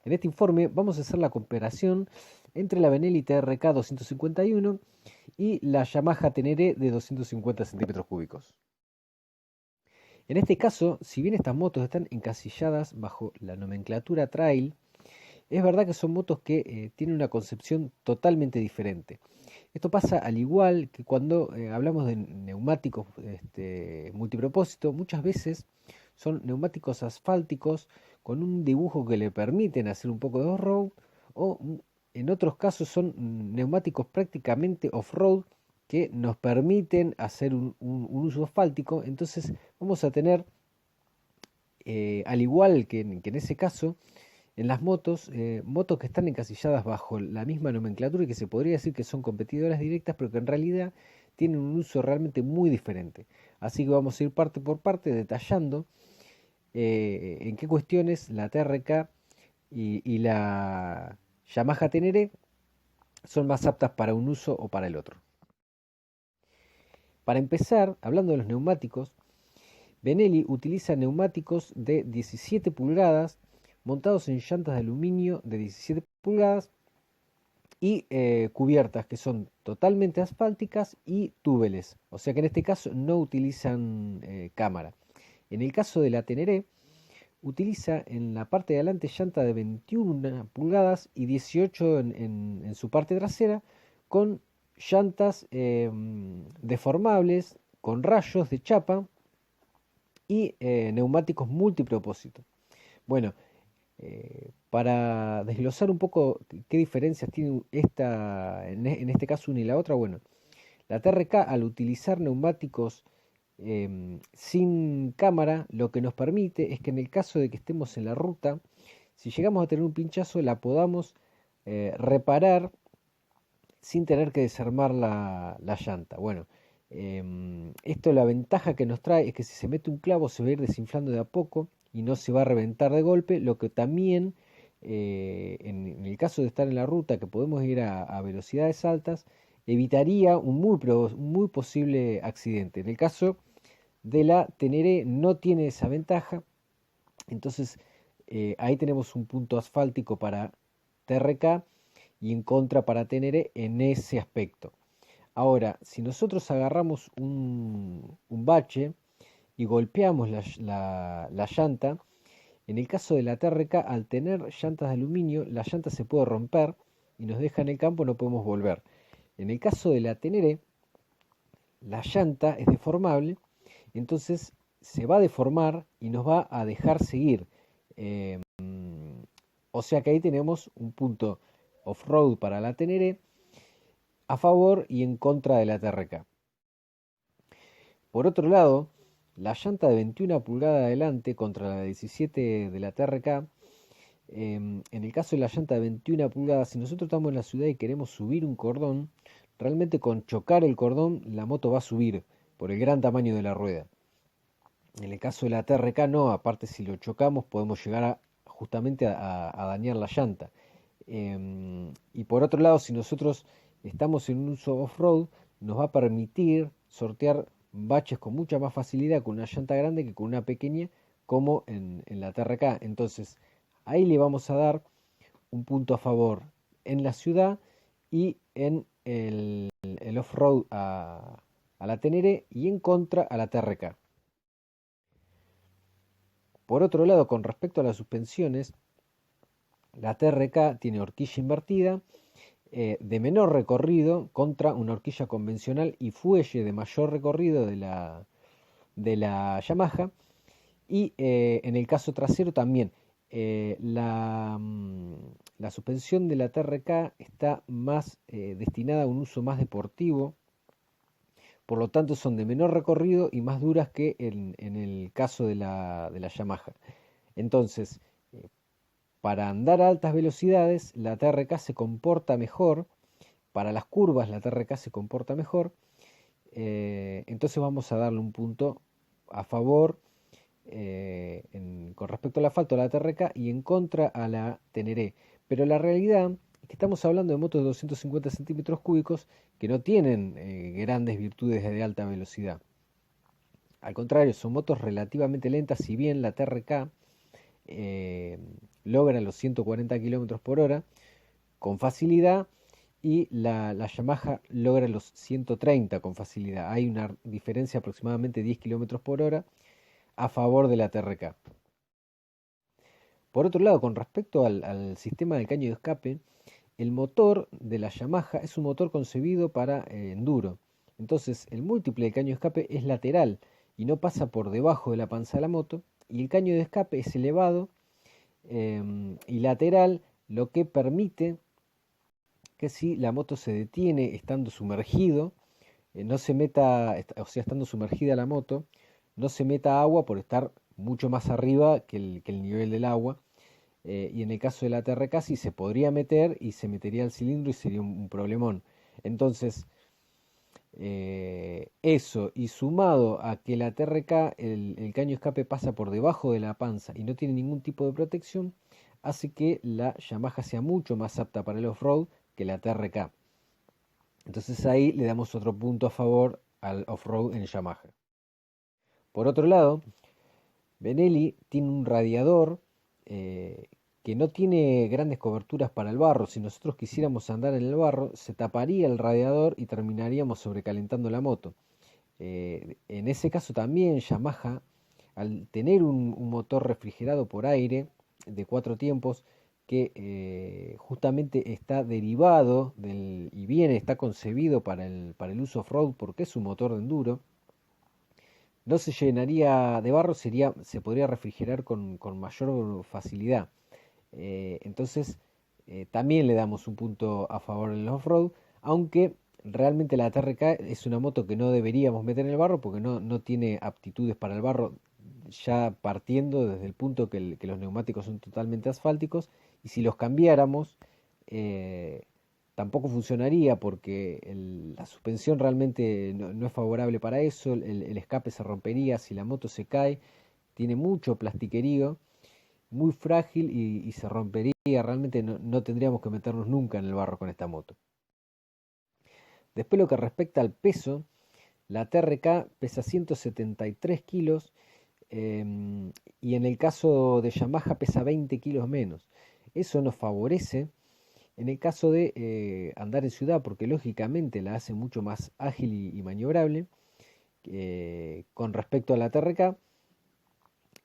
En este informe vamos a hacer la comparación entre la Benelli TRK 251 y la Yamaha Tenere de 250 centímetros cúbicos. En este caso, si bien estas motos están encasilladas bajo la nomenclatura trail, es verdad que son motos que tienen una concepción totalmente diferente. Esto pasa al igual que cuando hablamos de neumáticos multipropósito, muchas veces son neumáticos asfálticos con un dibujo que le permiten hacer un poco de off-road, o en otros casos son neumáticos prácticamente off-road que nos permiten hacer un uso asfáltico. Entonces vamos a tener, al igual que en ese caso, en las motos, motos que están encasilladas bajo la misma nomenclatura y que se podría decir que son competidoras directas, pero que en realidad tienen un uso realmente muy diferente. Así que vamos a ir parte por parte detallando en qué cuestiones la TRK y la Yamaha Tenere son más aptas para un uso o para el otro. Para empezar, hablando de los neumáticos, Benelli utiliza neumáticos de 17 pulgadas montados en llantas de aluminio de 17 pulgadas y cubiertas que son totalmente asfálticas y túbeles, o sea que en este caso no utilizan cámara. En el caso de la Teneré, utiliza en la parte de adelante llanta de 21 pulgadas y 18 en su parte trasera, con llantas deformables, con rayos de chapa y neumáticos multipropósito. Bueno, para desglosar un poco qué diferencias tiene en este caso una y la otra, bueno, la TRK al utilizar neumáticos sin cámara, lo que nos permite es que en el caso de que estemos en la ruta, si llegamos a tener un pinchazo, la podamos reparar sin tener que desarmar la llanta. Bueno, esto la ventaja que nos trae es que si se mete un clavo se va a ir desinflando de a poco y no se va a reventar de golpe, lo que también en el caso de estar en la ruta, que podemos ir a velocidades altas, evitaría un muy posible accidente. En el caso de la Teneré no tiene esa ventaja, entonces ahí tenemos un punto asfáltico para TRK y en contra para Teneré en ese aspecto. Ahora, si nosotros agarramos un bache y golpeamos la llanta, en el caso de la TRK, al tener llantas de aluminio, la llanta se puede romper y nos deja en el campo, no podemos volver. En el caso de la Teneré, la llanta es deformable, entonces se va a deformar y nos va a dejar seguir. Eh, o sea que ahí tenemos un punto off-road para la Teneré a favor y en contra de la TRK. Por otro lado, la llanta de 21 pulgadas adelante contra la de 17 de la TRK, en el caso de la llanta de 21 pulgadas, si nosotros estamos en la ciudad y queremos subir un cordón, realmente con chocar el cordón la moto va a subir por el gran tamaño de la rueda. En el caso de la TRK no, aparte si lo chocamos podemos llegar justamente a dañar la llanta. Y por otro lado, si nosotros estamos en un uso off-road, nos va a permitir sortear baches con mucha más facilidad con una llanta grande que con una pequeña, como en la TRK. Entonces, ahí le vamos a dar un punto a favor en la ciudad y en el off-road a la Tenere y en contra a la TRK. Por otro lado, con respecto a las suspensiones, la TRK tiene horquilla invertida de menor recorrido contra una horquilla convencional y fuelle de mayor recorrido de la Yamaha. Y en el caso trasero también, la suspensión de la TRK está más destinada a un uso más deportivo, por lo tanto son de menor recorrido y más duras que en el caso de la Yamaha. Entonces, para andar a altas velocidades, la TRK se comporta mejor. Para las curvas, la TRK se comporta mejor. Entonces vamos a darle un punto a favor con respecto al asfalto a la TRK y en contra a la Teneré. Pero la realidad es que estamos hablando de motos de 250 centímetros cúbicos que no tienen grandes virtudes de alta velocidad. Al contrario, son motos relativamente lentas, si bien la TRK eh, logra los 140 kilómetros por hora con facilidad y la Yamaha logra los 130 con facilidad. Hay una diferencia aproximadamente 10 kilómetros por hora a favor de la TRK. Por otro lado, con respecto al sistema del caño de escape, el motor de la Yamaha es un motor concebido para enduro. Entonces, el múltiple de caño de escape es lateral y no pasa por debajo de la panza de la moto. Y el caño de escape es elevado y lateral, lo que permite que si la moto se detiene estando sumergido, no se meta, o sea, estando sumergida la moto, no se meta agua por estar mucho más arriba que el nivel del agua. Y en el caso de la TRK sí se podría meter y se metería al cilindro y sería un problemón. Entonces, eso y sumado a que la TRK, el caño de escape pasa por debajo de la panza y no tiene ningún tipo de protección, hace que la Yamaha sea mucho más apta para el off-road que la TRK. Entonces ahí le damos otro punto a favor al off-road en Yamaha. Por otro lado, Benelli tiene un radiador que no tiene grandes coberturas para el barro. Si nosotros quisiéramos andar en el barro, se taparía el radiador y terminaríamos sobrecalentando la moto. En ese caso también Yamaha, al tener un motor refrigerado por aire de 4 tiempos, que justamente está derivado y bien está concebido para el uso off-road porque es un motor de enduro, no se llenaría de barro, se podría refrigerar con mayor facilidad. Entonces, también le damos un punto a favor en el off-road, aunque realmente la TRK es una moto que no deberíamos meter en el barro porque no tiene aptitudes para el barro, ya partiendo desde el punto que los neumáticos son totalmente asfálticos, y si los cambiáramos, eh, tampoco funcionaría porque la suspensión realmente no es favorable para eso, el escape se rompería si la moto se cae, tiene mucho plastiquerío, muy frágil y se rompería, realmente no tendríamos que meternos nunca en el barro con esta moto. Después lo que respecta al peso, la TRK pesa 173 kilos y en el caso de Yamaha pesa 20 kilos menos. Eso nos favorece en el caso de andar en ciudad, porque lógicamente la hace mucho más ágil y maniobrable con respecto a la TRK.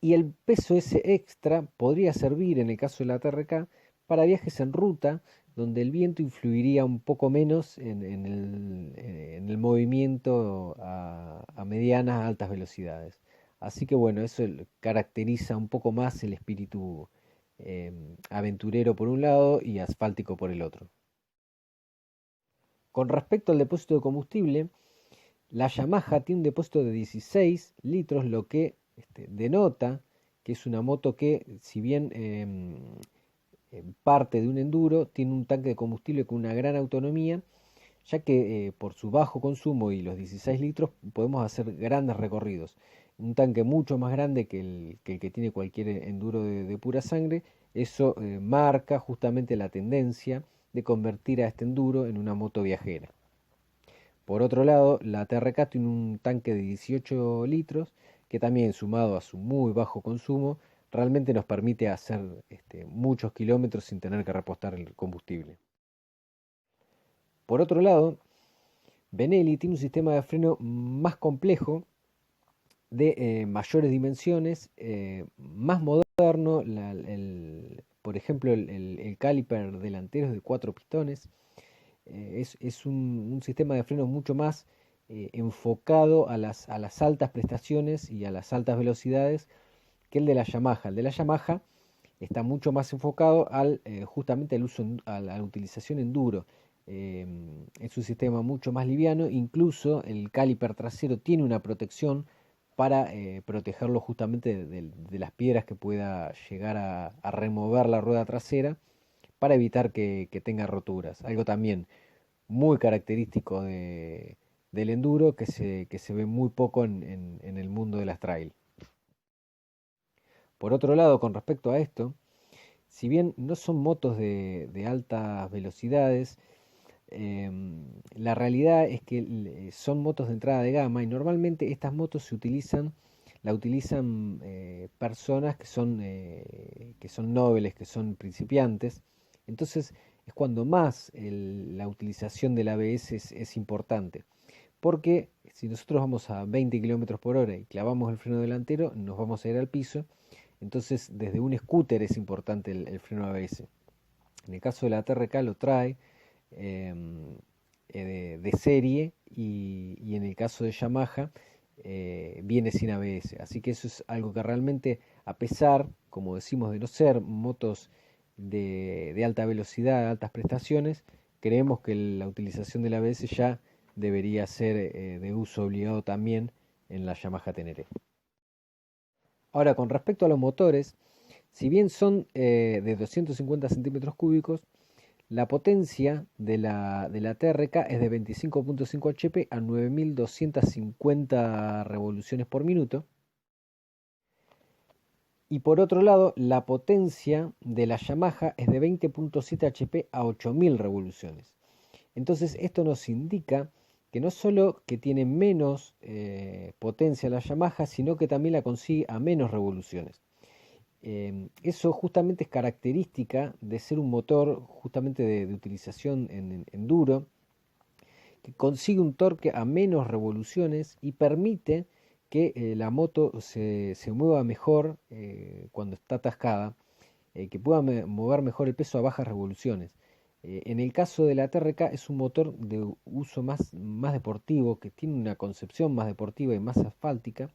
Y el peso ese extra podría servir en el caso de la TRK para viajes en ruta, donde el viento influiría un poco menos en el movimiento a medianas, a altas velocidades. Así que bueno, eso caracteriza un poco más el espíritu aventurero por un lado y asfáltico por el otro. Con respecto al depósito de combustible, la Yamaha tiene un depósito de 16 litros, lo que denota que es una moto que, si bien parte de un enduro, tiene un tanque de combustible con una gran autonomía, ya que por su bajo consumo y los 16 litros podemos hacer grandes recorridos. Un tanque mucho más grande que tiene cualquier enduro de pura sangre, eso marca justamente la tendencia de convertir a este enduro en una moto viajera. Por otro lado, la TRK tiene un tanque de 18 litros que también, sumado a su muy bajo consumo, realmente nos permite hacer muchos kilómetros sin tener que repostar el combustible. Por otro lado, Benelli tiene un sistema de freno más complejo, de mayores dimensiones, más moderno, por ejemplo el caliper delantero es de 4 pistones, es un sistema de freno mucho más enfocado a las altas prestaciones y a las altas velocidades que el de la Yamaha. El de la Yamaha está mucho más enfocado justamente al uso, a la utilización enduro. Es un sistema mucho más liviano, incluso el caliper trasero tiene una protección para protegerlo justamente de las piedras que pueda llegar a remover la rueda trasera para evitar que tenga roturas. Algo también muy característico del enduro que se ve muy poco en el mundo de las trail. Por otro lado, con respecto a esto, si bien no son motos de altas velocidades, la realidad es que son motos de entrada de gama y normalmente estas motos se utilizan la utilizan personas que son nobles, que son principiantes. Entonces es cuando más la utilización del ABS es importante. Porque si nosotros vamos a 20 kilómetros por hora y clavamos el freno delantero, nos vamos a ir al piso. Entonces desde un scooter es importante el freno ABS. En el caso de la TRK lo trae de serie y en el caso de Yamaha viene sin ABS. Así que eso es algo que realmente, a pesar, como decimos, de no ser motos de alta velocidad, altas prestaciones, creemos que la utilización del ABS ya debería ser de uso obligado también en la Yamaha Tenere. Ahora, con respecto a los motores, si bien son de 250 centímetros cúbicos, la potencia de la TRK es de 25.5 HP a 9250 revoluciones por minuto. Y por otro lado, la potencia de la Yamaha es de 20.7 HP a 8000 revoluciones. Entonces esto nos indica que no solo que tiene menos potencia la Yamaha, sino que también la consigue a menos revoluciones. Eso justamente es característica de ser un motor justamente de utilización en enduro, que consigue un torque a menos revoluciones y permite que la moto se mueva mejor cuando está atascada, que pueda mover mejor el peso a bajas revoluciones. En el caso de la TRK es un motor de uso más deportivo, que tiene una concepción más deportiva y más asfáltica,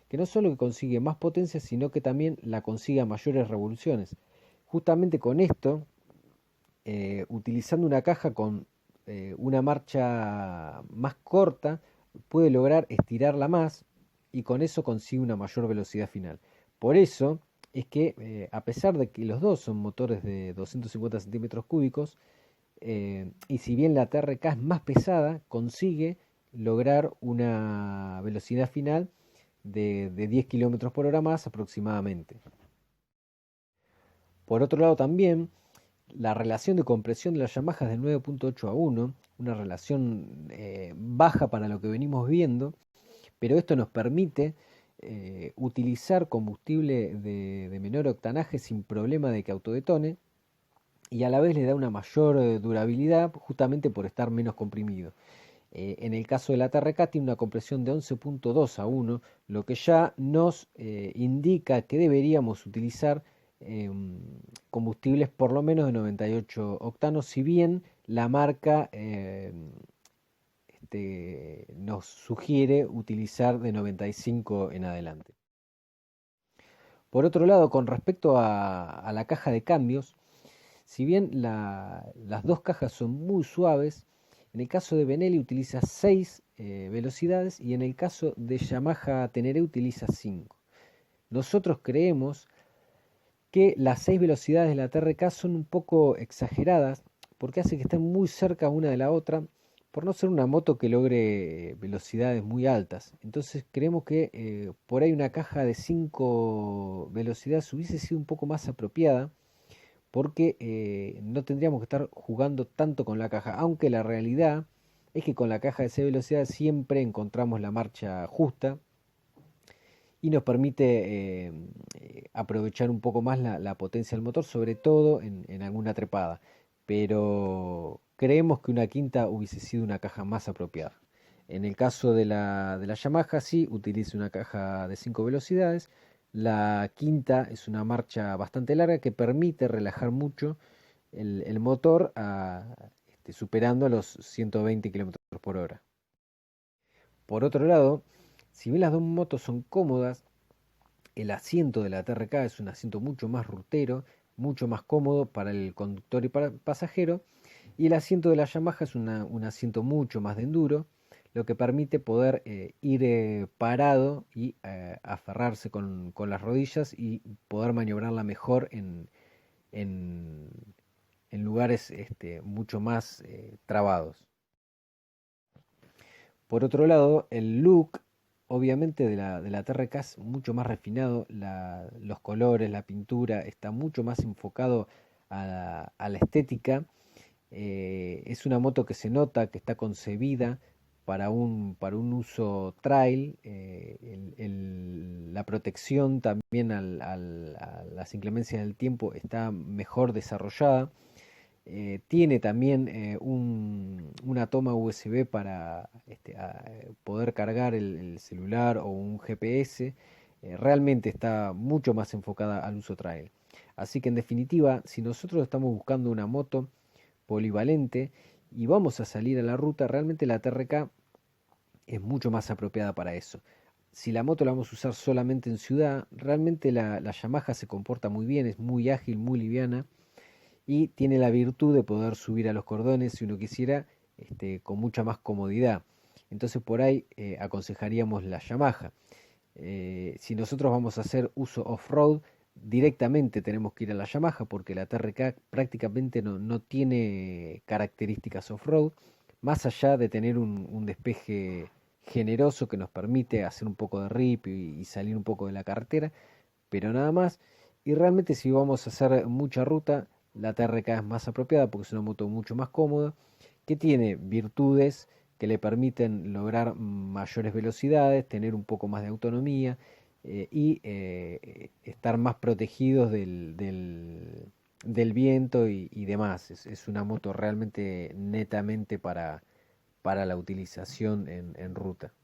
que no solo que consigue más potencia, sino que también la consigue a mayores revoluciones. Justamente con esto, utilizando una caja con una marcha más corta, puede lograr estirarla más y con eso consigue una mayor velocidad final. Por eso es que, a pesar de que los dos son motores de 250 centímetros cúbicos, y si bien la TRK es más pesada, consigue lograr una velocidad final de 10 kilómetros por hora más aproximadamente. Por otro lado también, la relación de compresión de la Yamaha es de 9.8 a 1, una relación baja para lo que venimos viendo, pero esto nos permite utilizar combustible de menor octanaje sin problema de que autodetone y a la vez le da una mayor durabilidad justamente por estar menos comprimido. En el caso de la TRK tiene una compresión de 11.2 a 1, lo que ya nos indica que deberíamos utilizar combustibles por lo menos de 98 octanos, si bien la marca nos sugiere utilizar de 95 en adelante. Por otro lado, con respecto a la caja de cambios, si bien las dos cajas son muy suaves, en el caso de Benelli utiliza 6 velocidades y en el caso de Yamaha Tenere utiliza 5. Nosotros creemos que las 6 velocidades de la TRK son un poco exageradas porque hace que estén muy cerca una de la otra por no ser una moto que logre velocidades muy altas. Entonces creemos que por ahí una caja de 5 velocidades hubiese sido un poco más apropiada porque no tendríamos que estar jugando tanto con la caja, aunque la realidad es que con la caja de 6 velocidades siempre encontramos la marcha justa y nos permite aprovechar un poco más la potencia del motor, sobre todo en alguna trepada. Pero creemos que una quinta hubiese sido una caja más apropiada. En el caso de la Yamaha, sí, utiliza una caja de 5 velocidades. La quinta es una marcha bastante larga que permite relajar mucho el motor superando los 120 kilómetros por hora. Por otro lado, si bien las dos motos son cómodas, el asiento de la TRK es un asiento mucho más rutero, mucho más cómodo para el conductor y para el pasajero, y el asiento de la Yamaha es un asiento mucho más de enduro, lo que permite poder ir parado y aferrarse con las rodillas y poder maniobrarla mejor en, en lugares mucho más trabados. Por otro lado, el look, obviamente, de la TRK es mucho más refinado, los colores, la pintura, está mucho más enfocado a la estética. Es una moto que se nota que está concebida para un uso trail. La protección también a las inclemencias del tiempo está mejor desarrollada. Tiene también una toma USB para poder cargar el celular o un GPS. Realmente está mucho más enfocada al uso trail. Así que en definitiva, si nosotros estamos buscando una moto polivalente y vamos a salir a la ruta, realmente la TRK es mucho más apropiada para eso. Si la moto la vamos a usar solamente en ciudad, realmente la Yamaha se comporta muy bien, es muy ágil, muy liviana y tiene la virtud de poder subir a los cordones si uno quisiera, con mucha más comodidad. Entonces por ahí aconsejaríamos la Yamaha. Si nosotros vamos a hacer uso off-road, directamente tenemos que ir a la Yamaha porque la TRK prácticamente no tiene características off-road, más allá de tener un despeje generoso que nos permite hacer un poco de rip y salir un poco de la carretera, pero nada más. Y realmente si vamos a hacer mucha ruta, la TRK es más apropiada porque es una moto mucho más cómoda, que tiene virtudes que le permiten lograr mayores velocidades, tener un poco más de autonomía y estar más protegidos del viento y demás. Es una moto realmente netamente para la utilización en ruta.